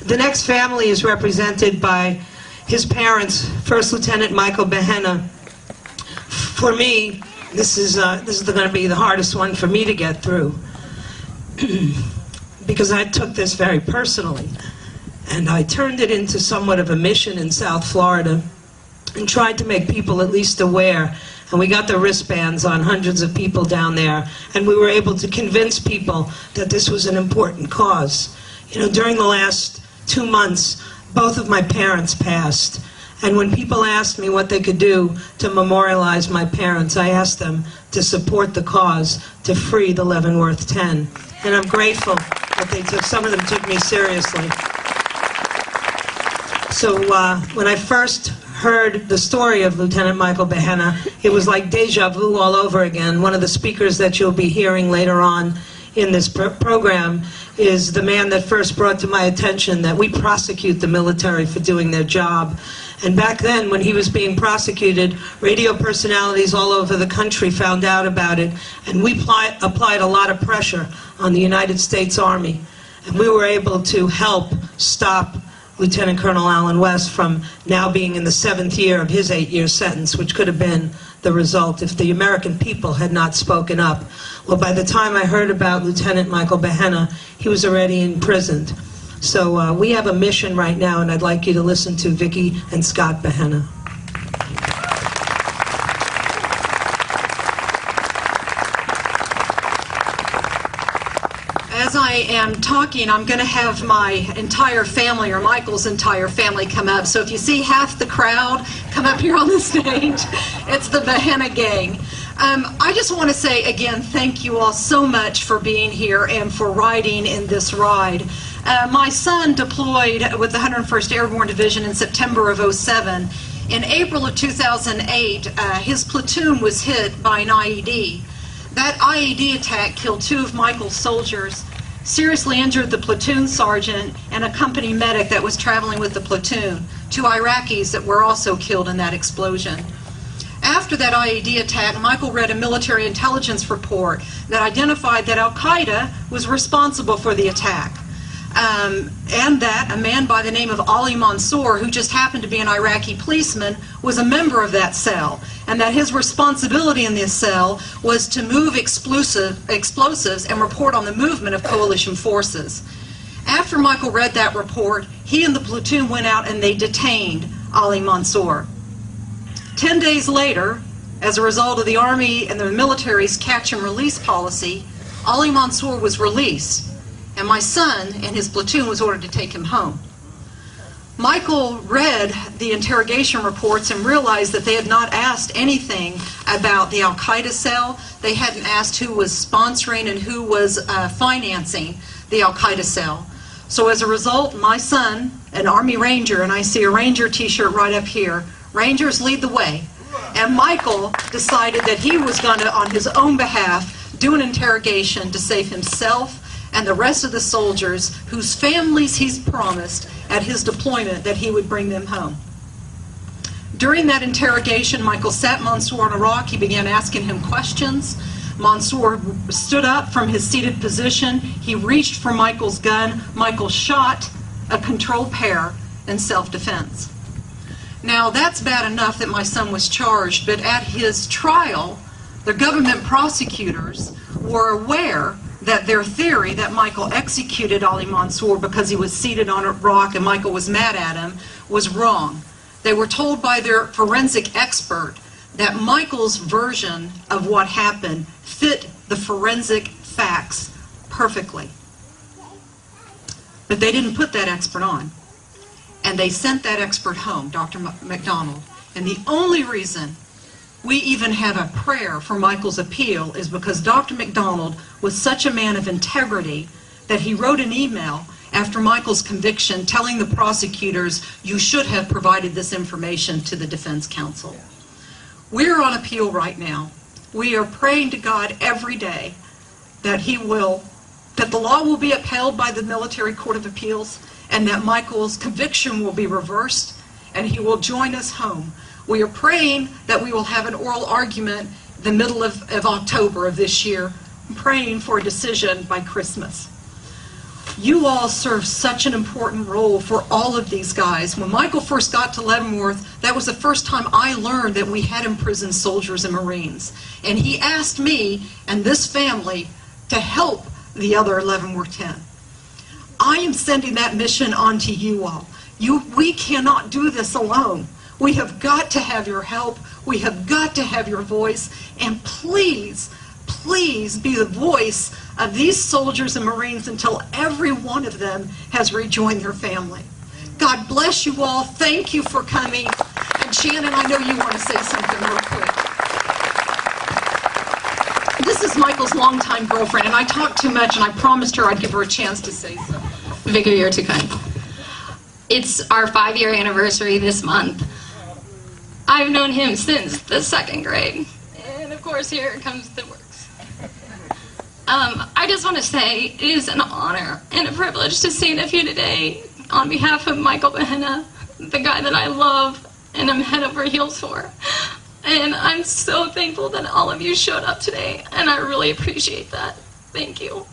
The next family is represented by his parents, First Lieutenant Michael Behenna. For me, this is going to be the hardest one for me to get through because I took this very personally, and I turned it into somewhat of a mission in South Florida and tried to make people at least aware. And we got the wristbands on hundreds of people down there, and we were able to convince people that this was an important cause. You know, during the last 2 months, both of my parents passed. And when people asked me what they could do to memorialize my parents, I asked them to support the cause to free the Leavenworth 10. And I'm grateful that some of them took me seriously. So when I first heard the story of Lieutenant Michael Behenna, it was like deja vu all over again. One of the speakers that you'll be hearing later on in this program is the man that first brought to my attention that we prosecute the military for doing their job. And back then, when he was being prosecuted, radio personalities all over the country found out about it, and we applied a lot of pressure on the United States Army. And we were able to help stop Lieutenant Colonel Allen West from now being in the 7th year of his 8-year sentence, which could have been the result if the American people had not spoken up. Well, by the time I heard about Lieutenant Michael Behenna, he was already imprisoned. So we have a mission right now, and I'd like you to listen to Vicki and Scott Behenna. As I am talking, I'm going to have my entire family, or Michael's entire family, come up. So if you see half the crowd come up here on the stage, it's the Behenna gang. I just want to say again, thank you all so much for being here and for riding in this ride. My son deployed with the 101st Airborne Division in September of '07. In April of 2008, his platoon was hit by an IED. That IED attack killed 2 of Michael's soldiers, seriously injured the platoon sergeant and a company medic that was traveling with the platoon, 2 Iraqis that were also killed in that explosion. After that IED attack, Michael read a military intelligence report that identified that Al-Qaeda was responsible for the attack. And that a man by the name of Ali Mansour, who just happened to be an Iraqi policeman, was a member of that cell, and that his responsibility in this cell was to move explosives and report on the movement of coalition forces. After Michael read that report, he and the platoon went out and they detained Ali Mansour. 10 days later, as a result of the Army and the military's catch and release policy, Ali Mansour was released, and my son and his platoon was ordered to take him home. Michael read the interrogation reports and realized that they had not asked anything about the Al-Qaeda cell. They hadn't asked who was sponsoring and who was financing the Al-Qaeda cell. So as a result, my son, an Army Ranger, and I see a Ranger t-shirt right up here, Rangers lead the way. And Michael decided that he was going to, on his own behalf, do an interrogation to save himself and the rest of the soldiers whose families he's promised at his deployment that he would bring them home. During that interrogation, Michael sat Mansour on a rock. He began asking him questions. Mansour stood up from his seated position. He reached for Michael's gun. Michael shot a controlled pair in self-defense. Now, that's bad enough that my son was charged, but at his trial, the government prosecutors were aware that their theory that Michael executed Ali Mansour because he was seated on a rock and Michael was mad at him was wrong. They were told by their forensic expert that Michael's version of what happened fit the forensic facts perfectly. But they didn't put that expert on. And they sent that expert home, Dr. McDonald. And the only reason we even have a prayer for Michael's appeal is because Dr. McDonald was such a man of integrity that he wrote an email after Michael's conviction telling the prosecutors, you should have provided this information to the defense counsel. We're on appeal right now. We are praying to God every day that that the law will be upheld by the Military Court of Appeals and that Michael's conviction will be reversed and he will join us home. We are praying that we will have an oral argument the middle of October of this year, praying for a decision by Christmas. You all serve such an important role for all of these guys. When Michael first got to Leavenworth, that was the first time I learned that we had imprisoned soldiers and Marines. And he asked me and this family to help the other Leavenworth 10. I am sending that mission on to you all. We cannot do this alone. We have got to have your help. We have got to have your voice. And please, please be the voice of these soldiers and Marines until every one of them has rejoined their family. God bless you all. Thank you for coming. And Shannon, I know you want to say something real quick. This is Michael's longtime girlfriend, and I talked too much, and I promised her I'd give her a chance to say something. Vicky, you're too kind. It's our 5-year anniversary this month. I've known him since the 2nd grade. And of course, here comes the works. I just want to say it is an honor and a privilege to stand up here today on behalf of Michael Behenna, the guy that I love and I'm head over heels for. And I'm so thankful that all of you showed up today, and I really appreciate that. Thank you.